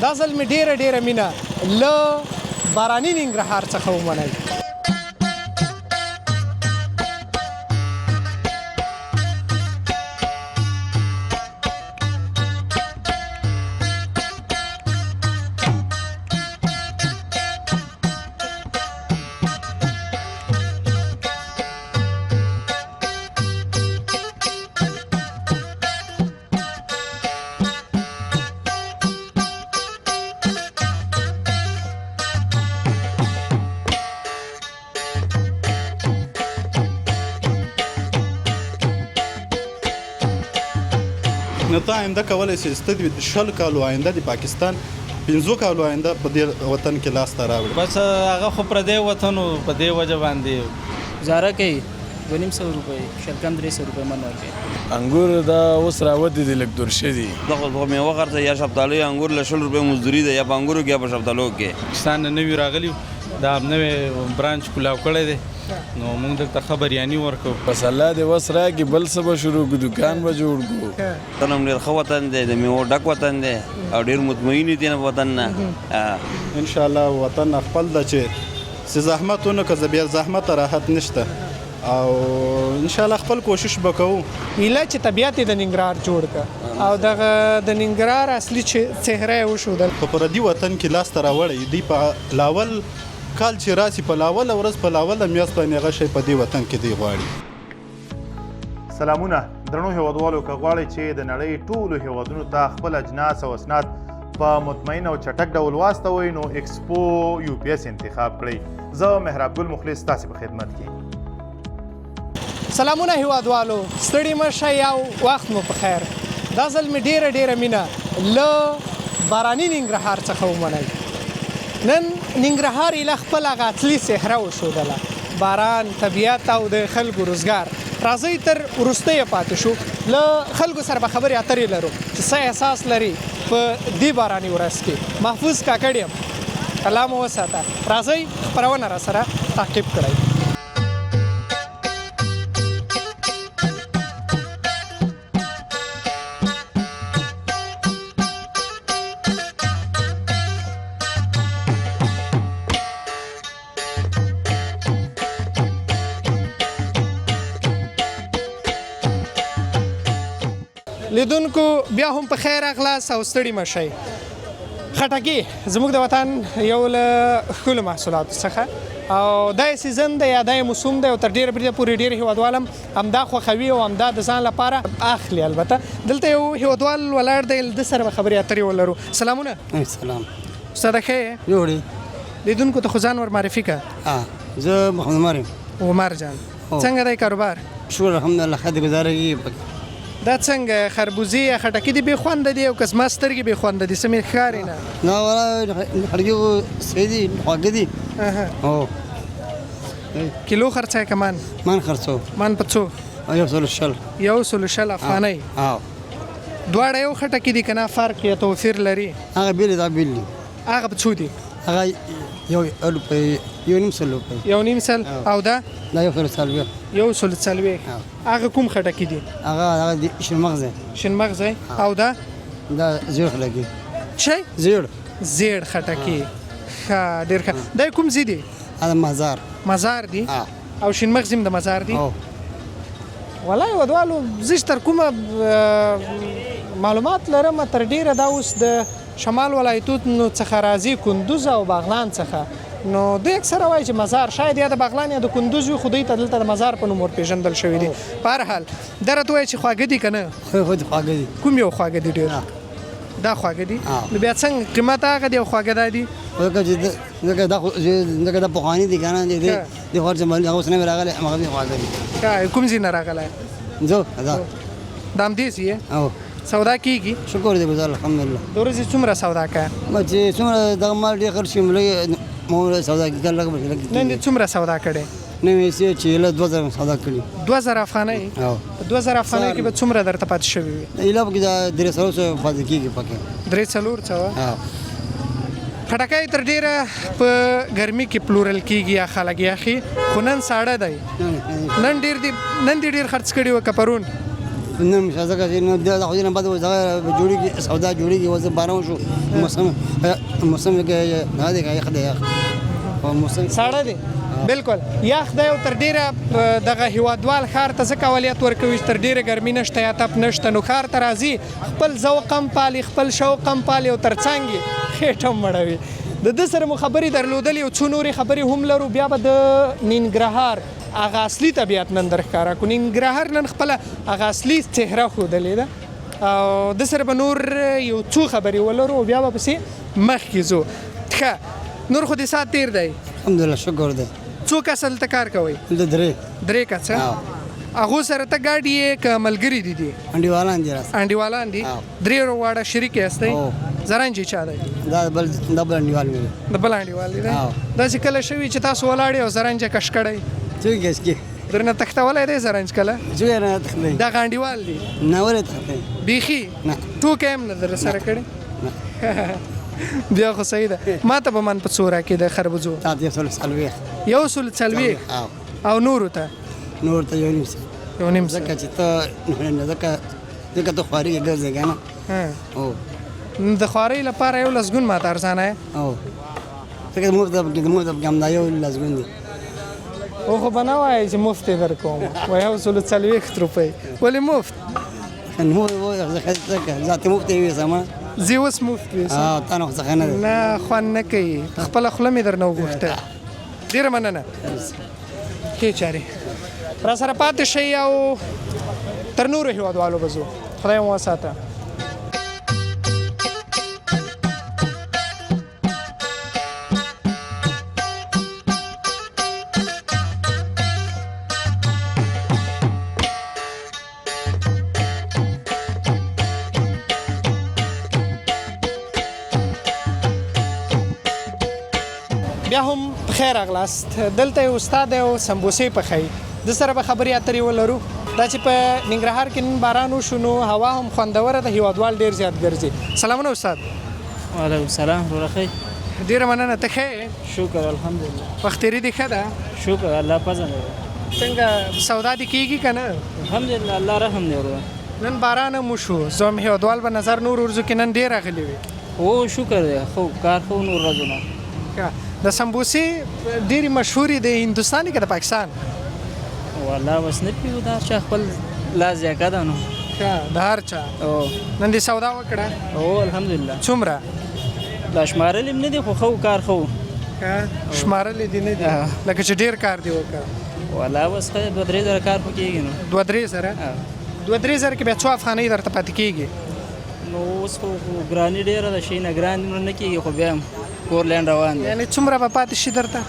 دا ځل مې ډېره ډېره مینه له باراني ننګرهار څخه ومنئ. نو ته آینده کولی شې چې 100 کالو آینده د پاکستان 15 کالو آینده په دې وطن کې لاسته راوړي. بس هغه خو پردی وطن و په دې وجه باندې گزاره کوي 250 روپۍ شلکم 300 روپۍ من ورکوي. انګور دا اوس راوتې دي لږ دور شوي دي. دغه خو میوه خرڅه یا شفتالو یا انګور له 100 روپۍ مزدوري ده یا په انګورو کې یا په شفتالو کې. پاکستان نه نوي راغلي دا نوی برانچ کولاو کړی دی نو موږ دلته خبریاني ورکو. بس الله دې وس راکړي بل څه به شروع کړو دکان به جوړ کړو. وطن هم ډېر ښه وطن دی د میوو ډک وطن دی او ډېر مطمئن دي نه وطن نه. انشاءالله وطن خپل ده چې زحمت ونه که بیا زحمت راحت نشته او انشاءالله خپل کوشش به کوو. ایله چې طبیعت یې د ننګرهار جوړ کړه او دغه د ننګرهار اصلي څهره یې وښودل. په پردي وطن کې لاسته راوړی دوی په لاول کال چې راسي په لاوله ورځ په لاوله میاشت باندې هغه شی په دې وطن کې دی غواړي. سلامونه درنو هیوادوالو که غواړئ چې د نړۍ ټولو هیوادونو ته خپل اجناس او اسناد په مطمئن او چټک ډول واستوئ نو ایکسپو یو پی ایس انتخاب کړئ. زه مهراب ګل مخلص تاسې په خدمت کې. سلامونه هیوادوالو ستړي مه شئ او وخت مو په خیر. دا ځل مې ډېره ډېره مینه له باراني ننګرهار څخه ومنئ. نن ننګرهار ایله خپل هغه اصلي څهره وښودله باران طبیعت او د خلکو روزګار. راځئ تر وروستیه پاتې شو له خلکو سره به خبرې اترې لرو چې څه احساس لري په دې باراني ورځ کې. محفوظ کاکړ یم الله مو وساته. راځئ خپرونه را سره تعقیب کړئ. لیدونکو بیا هم په خیر اخلاص او ستړي مه شئ. خټکي زموږ د وطن یو له ښکلو محصولاتو څخه او دا یې سیزن دی یا دا یې موسم دی او تر ډېره بریده پورې ډېر هیوادوال هم همدا خوښوي او همدا د ځان لپاره اخلي. البته دلته یو هیوادوال ولاړ دی د سره به خبرې اترې ولرو. سلامونه. سلام استاده ښه یې؟ جوړې لیدونکو ته خو ځان ور معرفي کړه. زه محمد عمر یم. عمر جان څنګه دی کاروبار؟ شکر الحمدلله ښه دی ګزاره کېږي. دا څنګه خربوزې یا خټکي دي بې خونده دي او که زما سترګې بې خونده دي څه مې ښکاري نه؟ نه والله خټکي خو صحیح دي خواږه دي. هو کیلو خرڅه که من؟ من خرڅو. من په څو؟ 110 110 افغانۍ. دواړه یو خټکي دي که نه فرق یا توفیر لري؟ هغه بېل دا بېل دي. هغه په څو دي؟ هغه یو نیم سل روپۍ. یو نیم سل او دا؟ دا 140. 140. هغه کوم خټکي دي؟ هغه د شینمغز. شینمغز او دا؟ دا زیړ خټکي. شی؟ زیړ خټکي. ښه ډېر ښه. دا کوم ځای دی؟ دا مزار. مزار دی او شینمغز هم د مزار دی؟ والله هیوادوالو زه چې تر کومه معلومات لرم تر ډېره دا اوس د شمال ولایتونو څخه راځي کندوز او باغلان څخه نو دوی اکثره وایي چې مزار شاید یا د باغلان یا د کندوز وي خو دوی ته دلته د مزار په نوم ورپېژندل شوي دي. په هر حال دا راته وایي چې خواږه دي که نه؟ خواږه دي. کوم یو خواږه دي ډېر؟ دا خواږه دي؟ نو بیا څنګه قیمت هغه دی او خواږه دا دي؟ ځکه دا پخواني دي که نه د خور چې اوس نه مې راغلی همغه دي خواږه دي. کوم ځای نه راغلی؟ زه دا همدې ځای یې؟ سودا کېږي؟ شکر دی ګزار الحمدلله. د ورځې څومره سودا کوې؟ چې څومره دغه مال ډېر خرڅ شي مو سودا کېږي لږ. نن دې څومره سودا کړې؟ نن مې چې 2000 سودا کړي. 2000 افغانۍ؟ په 2000 افغانۍ کې به څومره درته پاتې شوي وي؟ ایله پکې دا 300 پاتې کېږي پکې. 300 خټکی تر ډېره په ګرمي کې پلورل کېږي یا خلک یخي خو نن ساړه دی. نن دې ډېر خرڅ کړي وو که پرون؟ نه مشازه کې نه د خو نه بعد جوړیږي سودا جوړیږي وځ باران شو موسم کې نه دی کې خدای او موسم ساړه دی بالکل یخ دی او تر ډیره دغه هیوادوال ښار ته ځکه اولیت ورکوي تر ډیره ګرمي نشته یا تپ نشته نو ښار ته راځي خپل ذوق هم پالي خپل شوق هم پالي او تر څنګ یې خېټه هم مړوي د ده سره مو خبرې درلودلې او څو نورې خبرې هم لرو بیا به د نینګرهار هغه اصلي طبیعت نن درښکاره کړو نینګرهار نن خپله هغه اصلي څهره ښودلې ده او د سره به نور یو څو خبرې ولرو او بیا به پسې مخکې ځو ښه نور خو دې ساعت تېر دی الحمدلله شکر دی څو کس هلته کار کوئ د درې کسه هغو سره ته ګاډي یې که ملګري دي دي انډیوالان دي راس انډیوالان دي درې واړه شریک یاستئ زرنجي چا دی دا بل انډیوال مې د بل انډیوال دی داسې کله شوي چې تاسو ولاړې او زرنجه کش کړی څوک یې اسکي درنه تختولی دی زرنج کله څوک نه تخلی دغه انډیوال دی نه ولې تخلی بیخي نه ټوکې هم نه در سره کړی بیا خو صحیح ده ما ته به من په څو راکې د خربوزو تا ته سل څلوېښت یو سل څلوېښت او نورو ته نور ته یو نیم یو نیم ځکه چې ته ځکه ته خواري کې ګرځې که نه او د خوارۍ لپاره یو لسګون ماته ارزانه یې او ځکه مفت پکې همدا یو لسګون دي او خو به نه وایې چې مفت یې در کوم وایي یو سلو څلوېښت روپۍ ولې مفت ذاتي مفت یې ویسم زه اوس مفت ویسم تا نه خو څخه نه دی نه خوند نه کوي خپله خوله مې در نه وغوښته ډېره مننه ښې چارې را سره پاتې شئ او تر نورو هېوادوالو به ځو خدای مو وساته بیا هم پخیر راغلاست دلته یو استاد دی او سمبوسې پخوي د سره به خبرې اترې ولرو دا چې په ننګرهار کې نن باران وشو نو هوا هم خوندوره ده هیوادوال ډېر زیات ګرځي سلامونه استاد وعلیکم السلام ورور ښه ډېره مننه ته ښه شکر الحمدلله وخت تېرې دې ښه ده شکر الله پزنه څنګه سودا دې کېږي که نه الحمدلله الله رحم دی ورور نن باران هم وشو زه هم هیوادوال به نظر نور ورځو کې نن ډېر راغلي وي او شکر دی خو کار خو نور ورځونه د سمبوسې ډېرې مشهورې د هندوستان کې د پاکستان والله بس نه پیو دا چا خپل لا زیاکه ده نو د هر چا او نن دې سودا وکړه او الحمدلله څومره لا شمارل هم نه دی خو کار خو شمارلې دي نه دي لکه چې ډېر کار دی وکړه والله بس ښه 2-3 زره کار پکې کېږي نو 2-3 زره 2-3 زره کې بیا څو افغانۍ درته پاتې کېږي نو اوس خو ګراني ډېره ده شي نه ګران نه کېږي خو بیا هم کور لین روان دی یعنې څومره به پاتې شي درته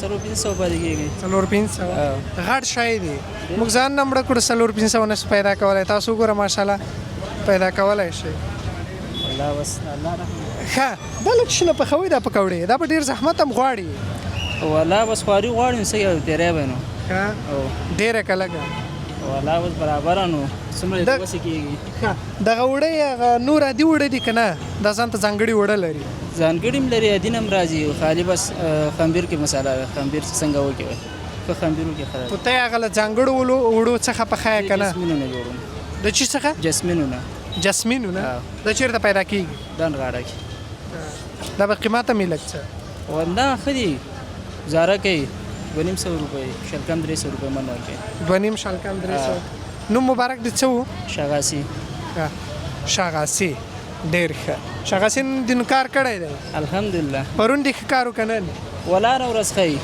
400-500 پاتې کېږي 400-500 غټ شی دی موږ ځان نه مړه کړو 400-500 نشو پیدا کولی تاسو وګوره ماشاءالله پیدا کولی شئ الله بس الله رحم ښه دا لږ شنه پخوي دا پکوړې دا به ډېر زحمت هم غواړي والله بس خواري غواړي نو څه تیری به نو ډېره که لږه والله بس برابره نو څومره دې وسې کېږي دغه وړۍ هغه نور عادي وړه دي که نه دا ځان ته ځانګړې وړه لري ځانګړي هم لري عادي هم راځي خالي بس خمبیر کې مساله ده خمبیر څنګه وکړي په خمبیرو کې خراب خو ته یې هغه له ځانګړو وړو څخه پخوې که نه جسمینونه جوړوم د چی څخه جسمینونه جسمینونه دا چېرته پیدا کېږي دن غاړه کې دا به قیمت هم یې لږ څه وندا ښه دي زاره کوي 200 روپۍ شلکم 300 روپۍ من ورکوي 2.5 شلکم 300 نوم مبارک دې څه و شاغاسي شاغاسي ډېر ښه شاغاسي دې کار کړی دی الحمدلله پرون دې ښه کار وکړه ولا هره ورځ ښایي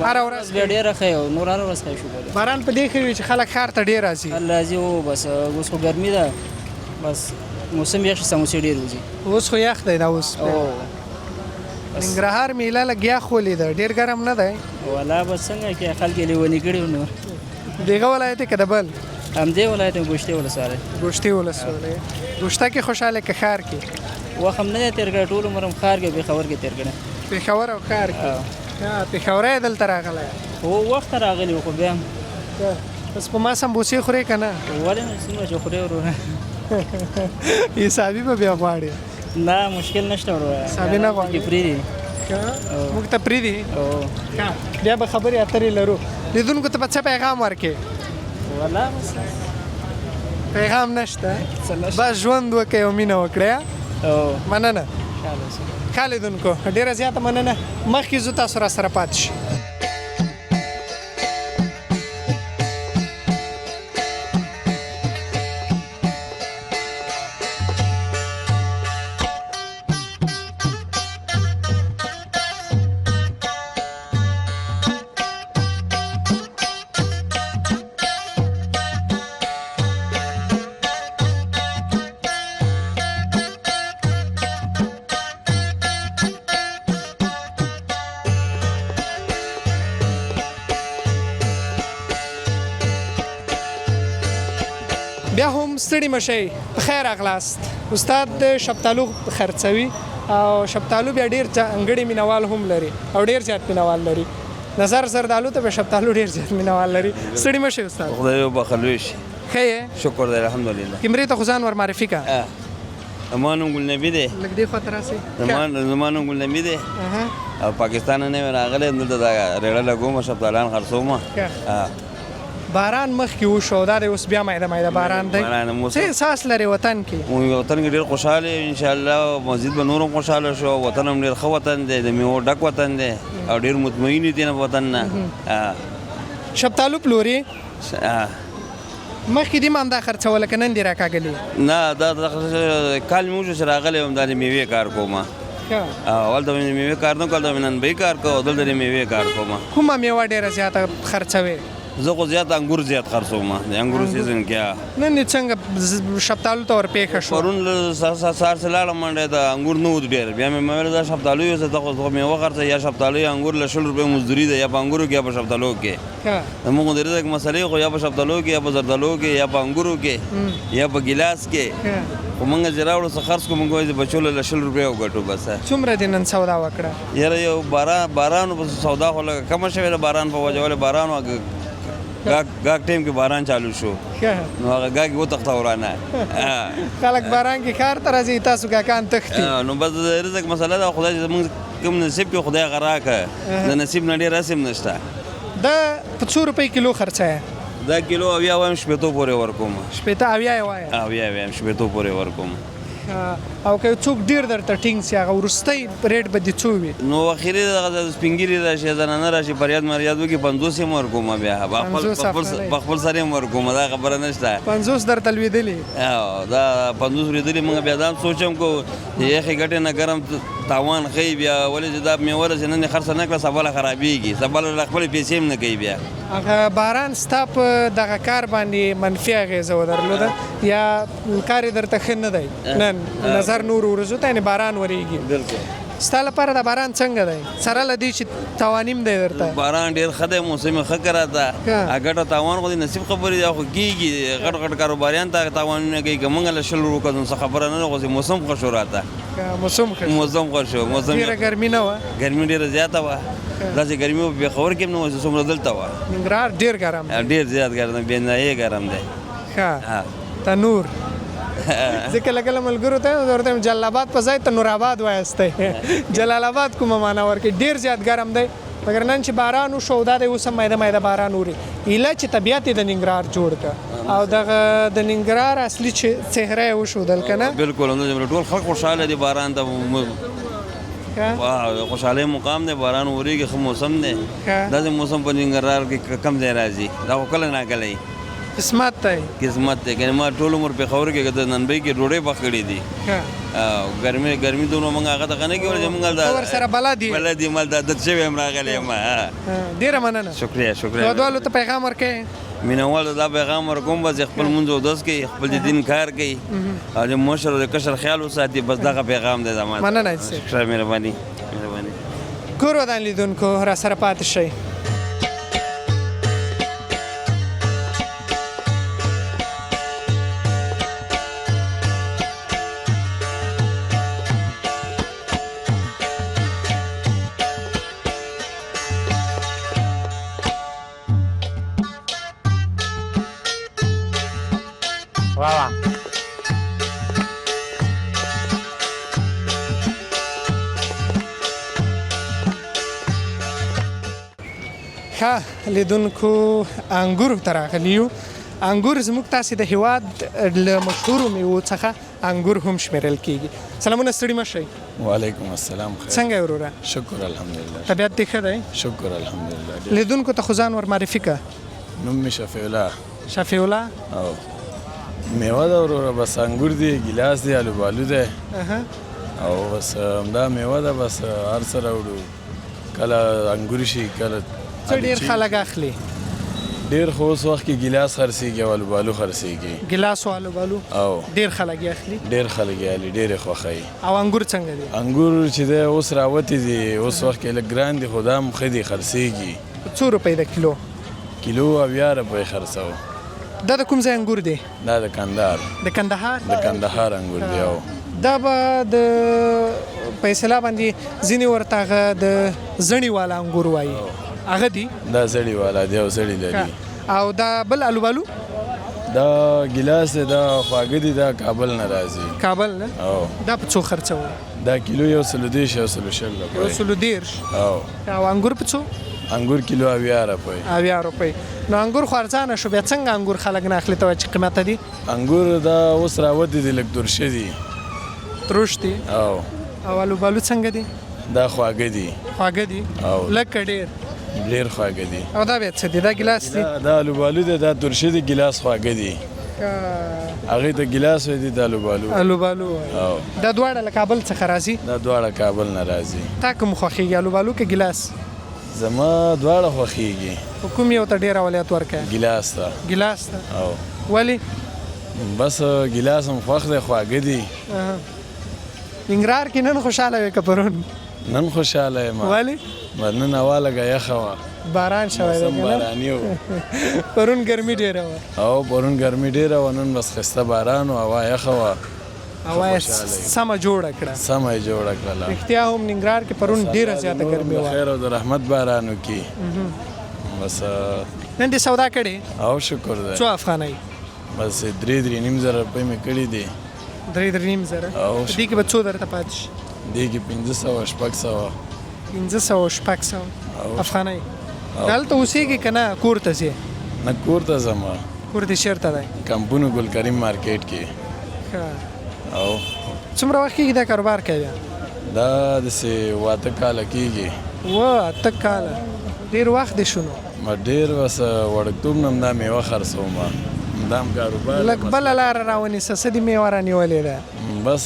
هره ورځ بیا ډېره ښه او نور هره ورځ ښایي شکر باران په دې ښه وي چې خلک ښار ته ډېر راځي راځي او بس اوس خو ګرمي ده بس موسم یخ سموسې ډېر وځي اوس خو یخ دی دا اوس ننګرهار میله لږ یخ ولیده ډېر ګرم نه دی والله بس څنګه کې خلک یې لیوني کړي نو دغه ولایت کې د بل همدې ولایت ګوشتې ولسوالۍ ګوشتې ولسوالۍ ګوشته کې خوشحاله که ښار کې وخت هم نه دی تېر کړی ټول عمر هم ښار کې پېښور کې تېر کړی پېښور او ښار کې پېښوری دلته راغلی هو وخت راغلی خو بیا هم بس په ما سمبوسې خورې که نه ولې نه څومره چې خورې وروره حسابي به بیا غواړې نه مشکل نشته وروره حسابي نه غواړې پرېږدي موږ ته پرېږدي بیا به خبرې اترې لرو لیدونکو ته به څه پیغام ورکې والله بس پیغام نشته بس ژوند وکړئ او مینه وکړئ. مننه ښه لیدونکو، ډېره زیاته مننه. مخکې ځو، تاسو را سره پاتې شئ. بیا هم ستړي مشئ، په خیر راغلاست. استاد د شفتالو خرڅوي او شفتالو بیا ډېر ځانګړي مینوال هم لري او ډېر زیات مینوال لري. نظر زردالو ته به شفتالو ډېر زیات مینوال لري. ستړي مشئ استاد. خدای وبخښلوي شي. ښه یې؟ شکر دی الحمدلله. کیمرې ته خو ځان ور معرفي کړه. زما نوم ګلنبي دی. لږ دې خواته راسئ. زما نوم ګلنبي دی او پاکستان نه مې راغلی یم. دلته دا ریړه لګوم، شفتالان خرڅوم. باران مخکې وشو، دا دی اوس بیا میده میده باران دی. څه احساس لري وطن کې؟ وطن کې ډېر خوشحاله یم انشاءالله. مزید به نور هم خوشحاله شو. وطن هم ډېر ښه وطن دی، د میوو ډک وطن دی او ډېر مطمئن دي نه وطن نه. شفتالو پلوري؟ مخکې دې هم همدا خرڅوله که نن دې راکاږلي؟ نه، دا کال مې وشو چې راغلی یم. دا د میوې کار کوم. هلته مې د میوې کار نه کوم، دلته مې ننبوي کار کوم، دلته د میوې کار کوم. کومه میوه ډېره زیاته خرڅوې؟ زه خو زیات انګور زیات خرڅوم. د انګورو سیزن کې نن دې څنګه شفتالو ته ورپېښه شوه؟ پرون سهار چې لاړم منډې د انګور نه ود ډېر. بیا مې ویل دا شفتالو یوسه، ته خو میوه خرڅه، یا شفتالو یا انګور له 100 روپۍ مزدوري ده، یا په انګورو کې یا په شفتالو کې. زموږ د رزق مسلې خو یا په شفتالو کې یا په زردالو کې یا په انګورو کې یا په ګیلاس کې. خو موږ چې راوړو څه خرڅ کړو، موږ وایي بچو له 100 روپۍ وګټو بس. څومره دې نن سودا وکړه؟ یاره یو باران په سودا خو لږه کمه شوې ده. باران په وجه ولې باران ګاګ ټیم کې باران چالو شو، نو هغه ګاګ وتښته ورانه. خلک باران کې کار ته راځي، تاسو ګاګان تښتي. نو بس د رزق مسله ده. خدای چې زموږ کوم نصیب کې خدای هغه راکړه، د نصیب نه ډېر رسم نشته. دا په 100 روپۍ کیلو خرڅه؟ دا کیلو اویا وایم، شپېتو پورې ورکوم. شپېته اویا یې وایه؟ اویا وایم، شپېتو پورې ورکوم. او که څوک ډېر درته ټینګ سي، هغه وروستی ریټ به دې څو وي؟ نو اخري دغه سپین ږیري راشي، زنانه راشي، فریاد مریاد وکړي، 50 یې هم ورکوم. بیا په خپل سر یې هم ورکوم، دا خبره نشته. 50 درته لوېدلي؟ دا 50 لوېدلي. موږ بیا دا هم سوچم کو یخې ګټې نه ګرم تاوان ښیي بیا. ولې چې دا میوه ده چې نن یې خرڅه نه کړه، سبا له خرابېږي، سبا له خپلې پیسې هم نه کوي. بیا هغه باران ستا په دغه کار باندې منفي اغېزه ودرلوده یا کار یې درته ښه نه دی نن نظر نور ورځو ته؟ یعنې باران ورېږي. بالکل. ستا لپاره د باران څنګه دی؟ سره له دې چې توانیم دی درته؟ باران ډېر ښه دی، موسم یې ښه کرا ده. ګټه تاوان خو د نصیب خبرې ده، خو کېږي. غټ غټ کاروباریان ته تاوانونه کوي. که موږ له 100 روپۍ څه خبره نه ده، خو موسم ښه شو راته. موسم ښه شو. ډېره ګرمي نه وه؟ ګرمي ډېره زیاته وه. داسې ګرمي په پېښور کې هم نه وه چې څومره دلته وه. ننګرهار ډېر ګرم دی؟ ډېر زیات ګرم دی، بېنایې ګرم دی. ښه تنور. زه کله کله ملګرو ته ورته وایم جلال آباد په ځای ته نور آباد وایستی. جلال آباد کومه معنا ورکوي؟ ډېر زیات ګرم دی. مګر نن چې باران وشو، دا دی اوس هم میده میده باران اوري. ایله چې طبیعت یې د ننګرهار جوړ کړه او دغه د ننګرهار اصلي څهره یې وښودل که نه؟ بالکل. ټول خلک خوشحاله دي باران ته. خوشحالۍ مقام دی، باران ورېږي، ښه موسم دی. داسې موسم په ننګرهار کې کم ځای راځي. دا خو کله ناکله قسمت دی. قسمت دی. که ما ټول عمر پېښور کې د ننبوي کې ډوډۍ پخ کړې دي. ګرمي دومره موږ هغه ته نه کولی چې موږ ورسره بلد یې؟ بلد یم، هلته عادت شوی یم، راغلی یم. ډېره مننه. شکریه. هیوادوالو ته پیغام ورکوې؟ مینوالو دا پیغام ورکوم بس خپل لمونځ اودس کوي، خپل د دین کار کوي او د مشر او د کشر خیال وساتي. بس دغه پیغام دی زما. مننه. شکریه، مهرباني. کور ودان لیدونکو، را سره پاتې شئ. ښه لیدونکو، انګورو ته راغلي یو انګور زموږ تاسې د هیواد له مشهورو میوو څخه انګور هم شمیرل کیږي. سلامونه ستړي مه شئ. وعلیکم السلام. خیر څنګه یې وروره؟ شکر الحمدلله. طبیعت دې ښه دی؟ شکر الحمدلله. لیدونکو ته خو ځان ور معرفي که. نوم مې شفیع الله. شفیع الله. او میوه ده وروره، بس انګور دی، ګیلاس دی، الوبالو دی او بس همدا میوه ده. بس هر څه راوړو، کله انګور شي کله څه ډېر خلک اخلي؟ ډېر خو اوس وخت کې ګیلاس خرڅېږي او الوبالو خرڅېږي. ګیلاس او الوبالو او ډېر خلک یې اخلي. ډېر خلک یې اخلي، ډېر یې خوښوي. او انګور څنګه دي؟ انګور چې دی اوس راوتي دي، اوس وخت کې لږ ګران دي، خو دا هم ښه دي، خرڅېږي. څو روپۍ د کیلو؟ کیلو 80 روپۍ خرڅوو. دا د کوم ځای انګور دی؟ دا د کندهار. د کندهار؟ د کندهار انګور دی. او دا به د په اصطلاح باندې ځینې ورته هغه د زړې والا انګور وایي، هغه دي؟ دا زړې والا دی او زړې لري. او دا بل الوبالو؟ دا ګیلاس دی، دا خواږه دي، دا کابل نه راځي. کابل نه؟ او دا په څو خرڅوو؟ دا کیلو 130 او 120 روپۍ. 130. او انګور په څو؟ انګور کیلو 80 روپۍ. 80 روپۍ. نو انګور خو ارزانه شو، بیا څنګه انګور خلک نه اخلي ته وایي چې قیمته دي؟ انګور دا اوس راوتي دي، لږ ترشه دي. تروش دي. او الوبالو څنګه دي؟ دا خواږه دي. خواږه دي؟ او لږ که ډېر؟ ډېر خواږه دي. او دا بیا څه دي؟ دا ګیلاس دي؟ دا الوبالو دی، دا ترشه دي، ګیلاس خواږه دي. هغې ته ګیلاس وایي دي، دا الوبالو. الوبالو. او دا دواړه له کابل څخه راځي؟ دا دواړه کابل نه راځي. تا کوم خوښېږي، الوبالو که ګیلاس؟ زما دواړه خوښېږي. کوم یو ته ډېر اولویت ورکوې؟ ګیلاس ته. ګیلاس ته؟ او ولې؟ بس ګیلاس هم خوښ دی، خواږه دي. ننګرهار کې نن خوشحاله وې که پرون؟ نن خوشحاله یم. ولې؟ نن هوا لږه یخه وه، باران شوی دی که نه؟ باراني و. پرون ګرمي ډېره وه. او پرون ګرمي ډېره وه، نن بس ښایسته باران و، هوا یخه وه. هوا یې سمه جوړه کړه. سمه یې جوړه کړله. رښتیا هم ننګرهار کې پرون ډېره زیاته ګرمي وه. خیر او د رحمت باران وکړي. بس نن دې سودا کړې؟ او شکر دی. څو افغانۍ؟ بس 3.5 روپۍ مې کړي دي. 3.5 او دې کې به څو درته پاتې شي؟ دې کې 500 600 500 600 افغانۍ. دلته اوسېږي که نه کور ته ځې؟ نه کور ته ځم. کور دې چېرته دی؟ کمپونو ګل کریم مارکیټ کې. او څومره وخت کېږي دا کاروبار کوي؟ دا داسې 8 کاله کېږي. 8 کاله؟ ډېر وخت دې شو نو. ما ډېر بس وړکتوب نه همدا میوه خرڅوم، همدا هم کاروبار. لږ بله لاره راونیسه، څه دې میوه رانیولې ده؟ بس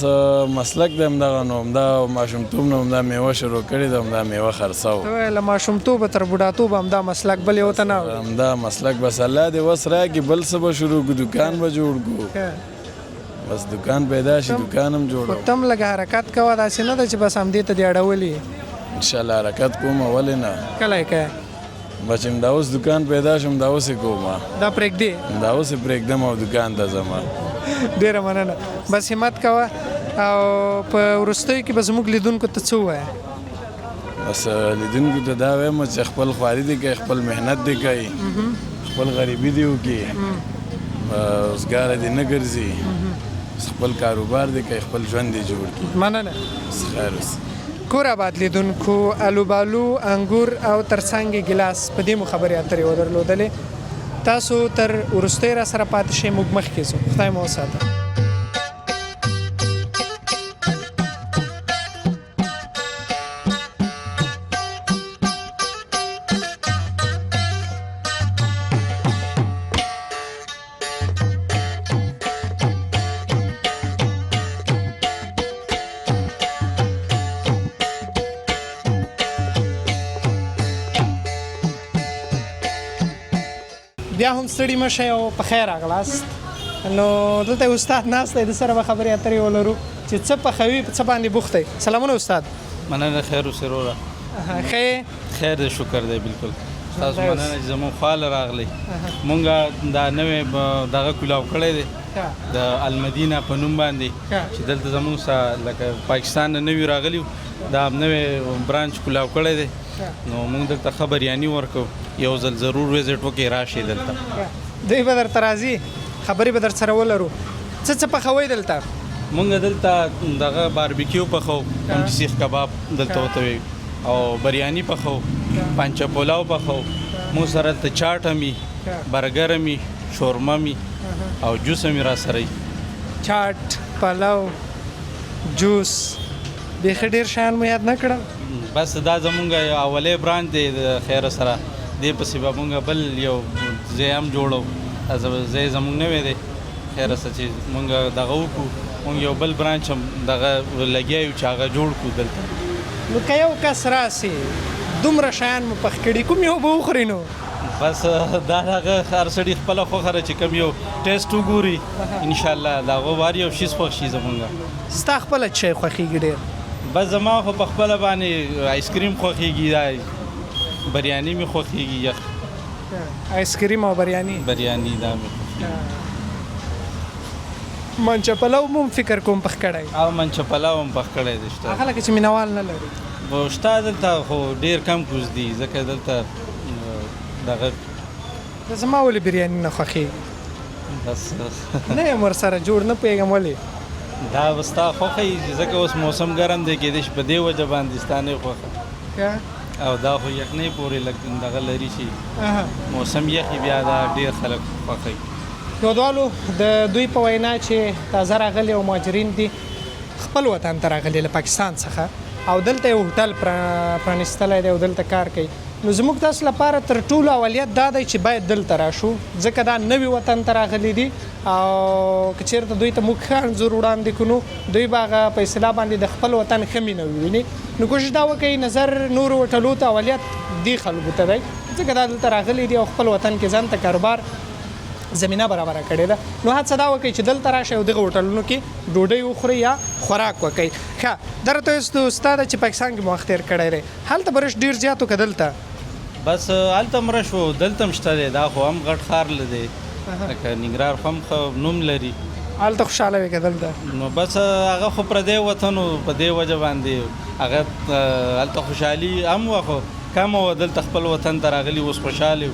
مسلک دی همدغه نو، همدا ماشومتوب نه همدا میوه شروع کړې ده، همدا میوه خرڅوو. ته وایې له ماشومتوبه تر بوډاتوبه همدا مسلک، بل یو ته نه وړې؟ همدا مسلک، بس الله دې وس راکړي، بل څه به شروع کړو، دکان به جوړ کړو. بس دکان پیدا شي، دکان هم جوړو. خو تم لږ حرکت کوه، داسې نه ده چې بس همدې ته دې اړولي. انشاءالله حرکت کوم، ولې نه. کله یې کوې؟ بس چې همدا اوس دکان پیدا شو، همدا اوس یې کوم. دا پرېږدې؟ همدا اوس یې پرېږدم او دکان ته ځم. ډېره مننه. بس همت کوه او په وروستیو کې به زموږ لیدونکو ته څه ووایې؟ بس لیدونکو ته دا وایم چې خپل خواري دې کوي، خپل محنت دې کوي، خپل غریبي دې وکړي، روزګاره دې نه ګرځي، خپل کاروبار دې کوي، خپل ژوند دې جوړ کړي. مننه. خیر اوسه. کور آباد لیدونکو، الوبالو، انګور او ترڅنګ یې ګیلاس، په دې مو خبرې اترې ودرلودلې. تاسو تر وروستۍ را سره پاتې شئ، موږ مخکې ځو. خدای مو وساته. بیا هم ستړي مه شئ او په خیر راغلاست. نو دلته استاد ناست دی، د سره به خبرې اترې ولرو چې څه پخوي، په څه باندې بوخت دی. سلامونه استاد. مننه. خیر اوسې وروره. ښه یې؟ خیر دی، شکر دی. بالکل تاسو مننه چې زموږ خواله راغلی. مونږ دا نوې دغه کولاو کړی دی د المدینه په نوم باندې، چې دلته زموږ سره لکه پاکستان نه نوي راغلي، دا نوې برانچ کولاو کړی دی. نو موږ دلته خبریاني ورکو، یو ځل ضرور وزټ وکړئ، راشئ دلته. دوی به درته راځي، خبرې به در سره ولرو. څه پخوئ دلته؟ مونږ دلته دغه باربیکیو پخو، کوم چې سیخ کباب دلته ورته وي، او بریاني پخو، پانچه پلاو پخو، مونږ سره دلته چاټ هم وي، برګر هم وي، شورما می او جوس می را سره چاټ پلاو جوس بیخي ډېر شیان مو یاد نه کړل بس دا زمونږ یو اولې برانډ دی د خیر سره دې پسې به مونږ بل یو ځای هم جوړو ځای زمونږ نوی دی خیر سره چې مونږ دغه وکړو مونږ یو بل برانچ هم دغه لګیا یو چې هغه جوړ کړو دلته نو که یو کس راسي دومره شیان مو پخ کړي کوم یو به وخوري نو بس دا هغه هر سړي خپله خوښه ده چې کوم یو ټیسټ وګوري انشاءالله د هغه وار یو شیز خوښ شي زمونږ ستا خپله څه شی خوښېږي ډېر بس زما خو په خپله باندې آیسکریم خوښېږي دا بریاني مې خوښېږي یخ آیسکریم او بریاني دا مې منچه پلو مو فکر کوم پخ کړی او منچه پلاو هم پخ کړی دی شته هغه لکه چې مینوال نه لري شته دلته خو ډېر کم کوز دي ځکه دلته دغه زما ولې بریاني نه خوښېږي بس نه یم ورسره جوړ نه پوهېږم ولې دا به ستا خوښه وي ځکه اوس موسم ګرم دی کېدای شي په دې وجه باندې ستا نه خوښه او دا خو یخنۍ پورې لږ دغه لري چې موسم یخي بیا دا ډېر خلک خوښوي هیوادوالو د دوی په وینا چې تازه راغلي او مهاجرین دي خپل وطن ته راغلي له پاکستان څخه او دلته یو هوټل پرانیستلی دی او دلته کار کوي نو زموږ تاسو لپاره تر ټولو اولویت دا دی چې باید دلته راشو ځکه دا نوي وطن ته راغلي دي او که چېرته دوی ته موږ ښه انځور وړاندې کړو دوی به هغه په اصطلاح باندې د خپل وطن ښه مینه وویني نو کوشش دا وکړئ نظر نورو هوټلو ته اولویت دې خلکو ته دی ځکه دا دلته راغلي دي او خپل وطن کې ځان ته کاروبار زمینه برابره کړې ده نو هڅه دا وکړئ چې دلته راشئ او دغه هوټلونو کې ډوډۍ وخورئ یا خوراک وکړئ ښه دا راته استاد چې پاکستان کې مو وخت تېر کړی دی هلته به رش ډېر زیات و که دلته بس هلته هم رش و دلته هم شته دی دا خو هم غټ ښار له دی لکه ننګرهار خو هم ښه نوم لري هلته خوشحاله وي که دلته نو بس هغه خو پردی وطن و په دې وجه باندې هغه هلته خوشحالي هم وه خو کمه وه دلته خپل وطن ته راغلي اوس خوشحالې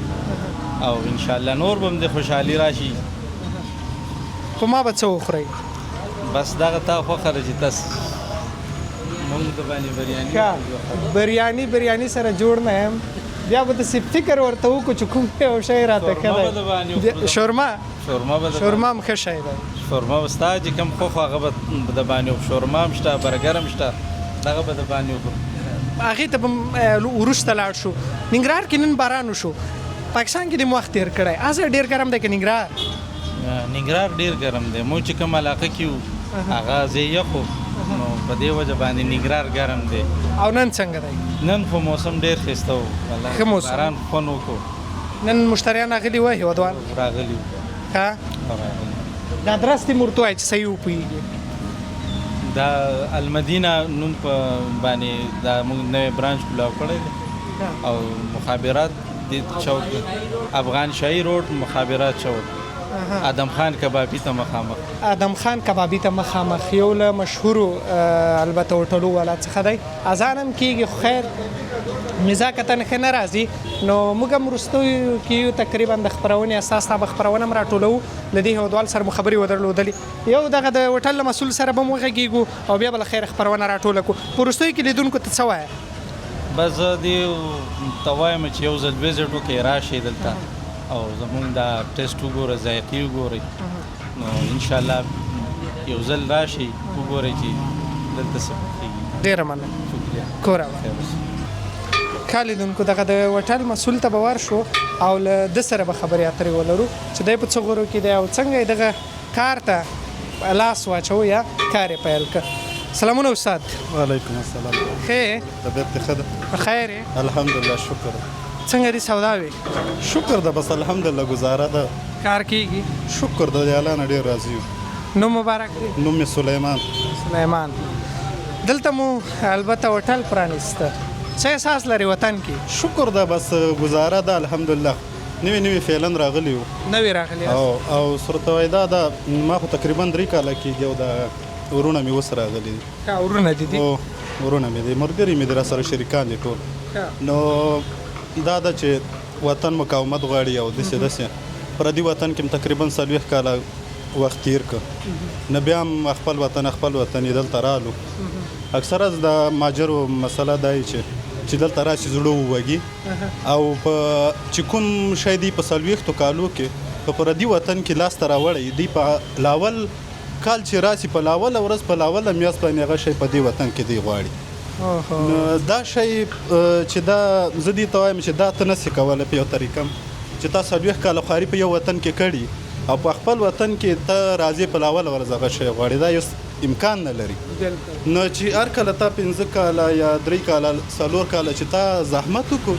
او انشاءالله نور به هم د خوشحالي راشي خو ما به څه وخورئ بس دغه تا خوښه ده چې تاسو مونږ د باندې بریاني سره جوړ نه یم بیا به داسې فکر ورته وکړو چې کوم یو شی راته ښه دی شورما هم ښه شی دی شورما به ستا چې کوم خوښ هغه به د باندې شورما هم شته برګر هم شته دغه به د باندې وکړو هغې ته به وروسته لاړ شو ننګرهار کې نن باران وشو پاکستان کې د مو وخت تېر کړی هسه ډېر ګرم دی که ننګرهار ډېر ګرم دی مو چې کوم علاقه کې وو هغه ځای یخ و نو په دې وجه باندې ننګرهار ګرم دی او نن څنګه دی نن خو موسم ډېر ښایسته و ښه موسم باران خوند وکړو نن مشتریان راغلي وه هېوادوال راغلي ښه دا ادرس دې مو ورته ووایه چې صحیح وپوهېږي دا المدینه نوم په باندې دا موږ نوی برانچ کولاو کړی دی او مخابرات چوک افغان شاهي روډ مخابرات چوک ادم خان کبابي ته مخامخ یو له مشهورو البته هوټلو والا څخه دی اذان هم کېږي خو خیر نزاکتاً ښه نه راځي نو موږ هم وروستیو کې یو تقریبا د خپرونې اساس تا به خپرونه هم راټولوو له دې هیوادوال سره مو خبرې ودرلودلې یو دغه د هوټل له مسؤل سره به هم وغږېږو او بیا به له خیره خپرونه راټوله کړو په وروستیو کې لیدونکو ته څه وایه بس زه دې ته وایم چې یو ځل ویزټ وکړئ راشئ دلته او زمونږ دا ټیسټ وګورئ ذایقې وګورئ نو انشاءالله یو ځل راشئ وګورئ چې دلته څه پخېږي ډېره مننه کوره ښه لیدونکو دغه د هوټل مسؤل ته به ورشو او له ده سره به خبرې اترې ولرو چې دی په څه غورو کې دی او څنګه یې دغه کار ته لاس واچو یا کار یې پیل کړ سلامونه استاد وعلیکم السلام ښه طبیعت دې ښه ده خیر یې الحمدلله شکر څنګه دي سودا وي شکر ده بس الحمدلله گزاره ده کار کېږي شکر ده د الله نه ډېر راضي یو نوم مبارک دی نوم مې سلیمان دلته مو البته هوټل پرانیسته څه احساس لري وطن کې شکر ده بس گزاره ده الحمدلله نوي فعلن راغلی وو نوي راغلی او صورت وایدا دا ما خو تقریبا 3 کاله کېږي او دا ورونه مې اوس راغلي دي ورونه دي ورونه مې دي ملګري مې در سره شریکان دي ټول نو دا ده چې وطن مقاومت غواړي او داسې پردي وطن کې تقریبا 40 کاله وخت تیر که نه بیا هم خپل وطن یې دلته رالو اکثره د ماجرو مسله دا چې دلته راشي زړه ووږي او چې کوم شی دی په 40 کالو کې په پردي وطن کې لاس ته راوړی دی په لاول کال چې راسي په لاوله ورځ په لاوله میاشت باندې هغه شی په دې وطن کې دی غواړي نو دا شی چې دا زه دې ته وایم چې دا ته نسې کولی په یو طریقه چې تا 40 کاله خواري په یو وطن کې کړي او په خپل وطن کې ته راځې په لاوله ورځ هغه شی غواړي دا یو امکان نه لري نو چې هر کله تا 15 کاله یا 3 کاله 4 کاله چې تا زحمت وکړو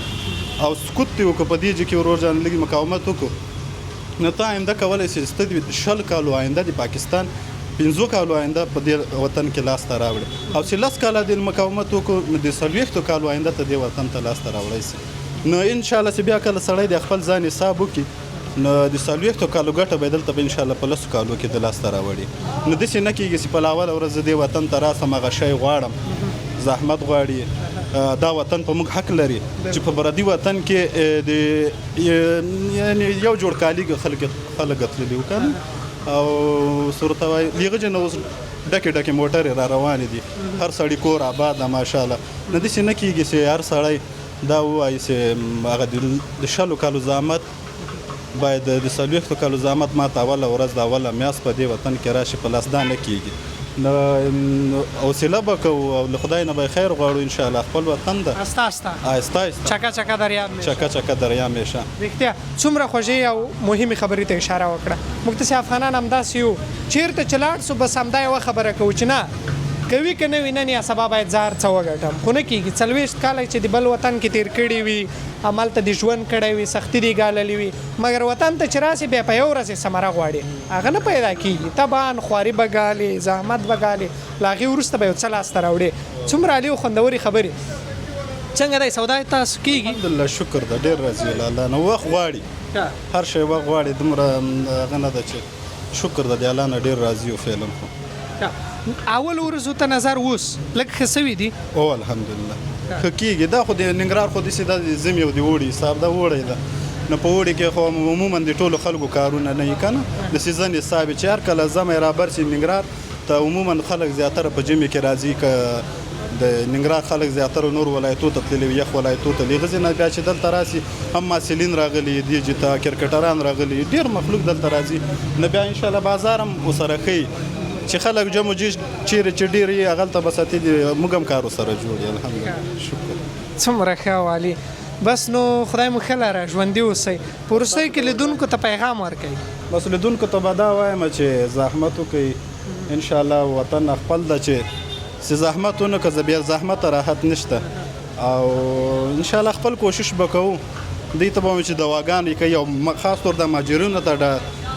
او سکوت دې وکړو په دې کې ورور جان لږ مقاومت وکړو نو تا آینده کولی شي چې 10 کالو آینده د پاکستان 15 کالو آینده په دې وطن کې لاس ته راوړي او چې 10 کاله د مقاومت وکړو نو د 40 کالو آینده ته دې وطن ته لاس ته راوړی شي نو ان شاء الله چې بیا کله سړی د خپل ځان حساب وکړي نو د 40 کالو ګټه به دلته به ان شاء الله په 10 کالو کې د لاس ته راوړي نو داسې نه کېږي چې په لاوله ورځ دې وطن ته راسم هغه شی غواړم زحمت غواړي دا وطن په موږ حق لري چې په پردي وطن کې د یعنی یو جوړ کالي خلک تللي وو کنه او صورت وای لیغه جن اوس ډکه موټر را روان دي هر سړی کور آباد ماشاءالله نه داسې نه کېږي چې هر سړی دا وایي چې هغه د 10 کالو زحمت باید د 40 کالو زحمت ما ته اوله ورځ د اوله میاشت په دې وطن کې راشي په لاس دا نه کېږي نو حوصله به کوو او له خدای نه به خیر غواړو انشاءالله خپل وطن ده آسته آسته آهسته چکه دریاب چکه دریاب میشه رښتیا څومره خوږې او مهمې خبرې ته اشاره وکړه موږ داسې افغانان همداسې یو چېرته چې لاړ سو بس همدا یوه خبره کوو چې نه کوي که نه وي نن یا سبا باید زه هر څه وګټم خو نه کېږي 40 کاله چې د بل وطن کې تېر کړي وي همالته د ژوند کړی وي سختي دې ګاللې وي مګر وطن ته چې راسي بیا په یو ورځ یې ثمره غواړي هغه نه پیدا کېږي طبعا خواري به ګالې زحمت به ګالې له هغې وروسته به یو څه لاسته راوړې څومره عالي او خوندورې خبرې څنګه دی سودا تاسو کېږي الحمدلله شکر ده ډېر راضي له الله نه وخت غواړي هر شی وخت غواړي دومره هغه نه ده چې شکر ده د الله نه ډېر راضي و فعلا خو اول ورځو ته نظر اوس لږ ښه سوي دي او الحمدلله ښه کېږي دا خو د ننګرهار خو داسې دا د ژمي او د اوړي حساب دا اوړی ده نو په اوړي کې خو عموما د ټولو خلکو کارونه نه وي که نه د سیزن حساب چې هر کله ژمی رابر شي ننګرهار ته عموما خلک زیاتره په ژمي کې راځي که د ننګرهار خلک زیاتره نور ولایتو ته تللي وي یخ ولایتو ته له غځې نه بیا چې دلته راسي هم محصلین راغلي دي چې ته کرکټران راغلي ډېر مخلوق دلته راځي نو بیا انشاءالله بازار هم ورسره ښیي چې خلک جمع جیش چیرې چې ډېر یې هغلته به ساتي موږ هم کار ورسره جوړ یو الحمدلله شکر څومره ښه والي بس نو خدای مو ښه لره ژوندي اوسئ په وروستیو کې لیدونکو ته پیغام ورکوئ بس لیدونکو ته به دا وایم چې زحمت وکړئ انشاءالله وطن خپل ده چې زحمت ونه کړه بیا زحمت راحت نشته او انشاءالله خپل کوشش به کوو دوی ته به چې دواګانې کوي او خاص طور د مهاجرینو ته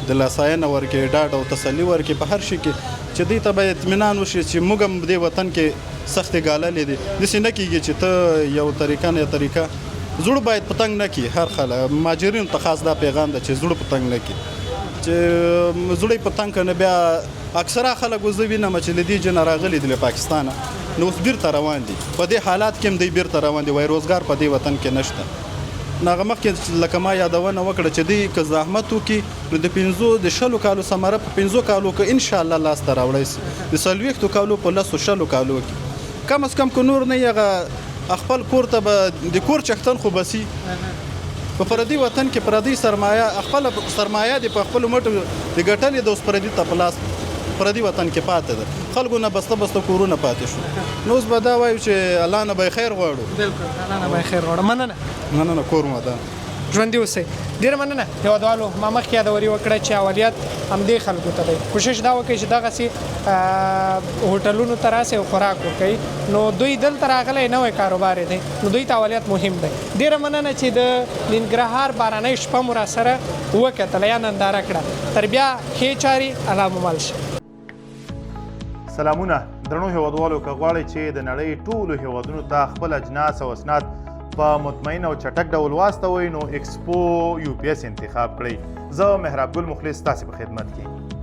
د لاساینه ورکړي ډاډ او تسلي ورکړي په هر شي کې چې دوی ته به اطمینان وشي چې موږ هم دې وطن کې سختې ګاللې دي داسې نه کېږي چې ته یو طریقه نه طریقه زړه باید پتنګ نه کړي هر خلک مهاجرینو ته خاص دا پیغام ده چې زړه پتنګ نه کړي چې زړه پتنګ کنه بیا اکثره خلک زه وینم چې له دې جنه راغلي دي له پاکستانه نو اوس بیرته روان دي په دې حالات کې هم دوی بیرته روان دي وایي روزګار په دې وطن کې نشته نو هغه مخکې لکه ما یادونه وکړه چې دوی که زحمت وکړي نو د 10 کالو ثمره په 15 کالو کې انشاءالله لاسته راوړی شي د 40 کالو په 10 کالو کې کم از کم که نور نه هغه خپل کور ته به د کور چښتن خو بسي په پردي وطن کې پردي سرمایه خپل سرمایه دی په خپل مټو د ګټلې د اوس پردي ته په لاس پردي وطن کې پاتې ده خلکو نه بسته کورونه پاتې شو نو اوس به دا وایو چې الله نه به خیر غواړو بالکل الله نه به خیر غواړو مننه کور مو ده ژوندي اوسئ ډېره مننه هېوادوالو ما مخکې یادوري وکړه چې اولیت همدې خلکو ته دی کوشش دا وکړئ چې دغسې هوټلونو ته راسئ او خوراک وکړئ نو دوی دلته راغلی نوی کاروبار دی نو دوی ته اولیت مهم دی ډېره مننه چې د ننګرهار بارانۍ شپه مو راسره وکتله یا ننداره کړه تر بیا ښې چارې الله مو مل شي سلامونه درنو هیوادوالو که غواړئ چې د نړۍ ټولو هیوادونو ته خپل اجناس او اسناد په مطمئن او چټک ډول واستوئ نو ایکسپو UPS انتخاب کړئ زه مهراب ګل مخلص تاسې په خدمت کې